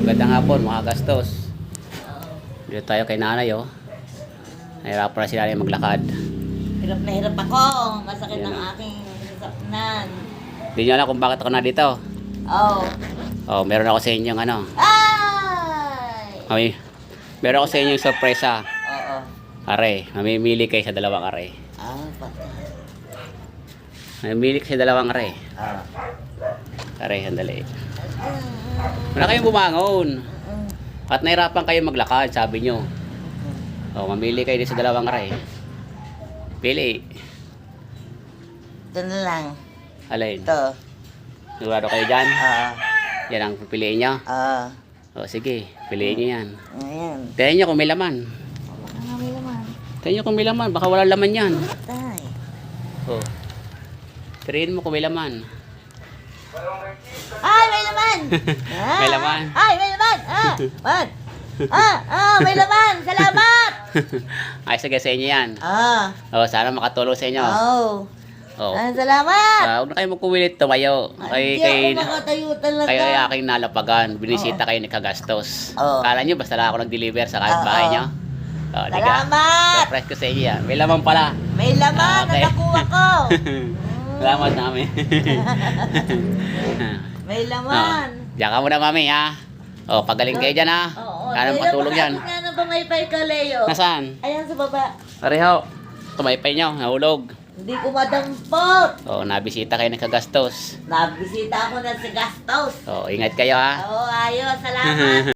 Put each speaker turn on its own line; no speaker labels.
Magandang hapon mga gastos. Dito tayo kay nanay oh. Nahirapan na si nanay maglakad.
Hirap na hirap ako. Masakit
Yan
ang
na.
aking saknan.
Hindi nyo alam kung bakit ako na dito.
Oh.
Oh, meron ako sa inyong ano.
Ay!
Mami, meron ako sa inyong sorpresa.
Oo.
Are, mamimili kayo sa dalawang are.
Ah, patay.
Mamimili kayo sa dalawang are.
Ah.
Are, sandali. Wala kayong bumangon. At nahirapan kayo maglakad, sabi nyo. Oh, mamili kayo din sa dalawang are. Pili.
Ito na lang.
Alin?
Ito.
Sigurado kayo dyan?
Ah.
Yan ang pipiliin nyo?
Ah.
O sige, piliin nyo yan.
Ayan.
Tingnan nyo kung may laman.
Ano may laman?
Tingnan nyo kung may laman. Baka wala laman yan.
Patay.
O. Tiriin mo kung may laman.
Ay, may laman!
May laman.
Ay, may laman! May laman! Salamat!
Ay, sige sa inyo yan.
Ah.
O, sana makatulong sa inyo.
Oh.
O.
Salamat!
Huwag na kayo magkuwilit, tumayo.
Hindi ako makatayo talaga.
Kayo ay aking nalapagan. Binisita kayo ni Kagastos.
Oo.
Kala nyo, basta lang ako nag-deliver sa bahay nyo. O, diga.
Salamat!
Surprise ko sa inyo yan. May laman pala.
May laman!
Okay.
Nakuha ko!
Salamat namin.
May laman!
Diyan ka muna, mami, ha? O, pagaling kayo dyan, ha?
Oo.
Sana matulong yan.
Nga na pamaypay ka, Leo.
Nasaan?
Ayan sa baba.
Pareho. Tumaypay nyo, nahulog.
Hindi ko madampot.
O, nabisita kayo ng Kagastos.
Nabisita ako na si Gastos.
O, ingat kayo, ha?
Oo, ayos. Salamat.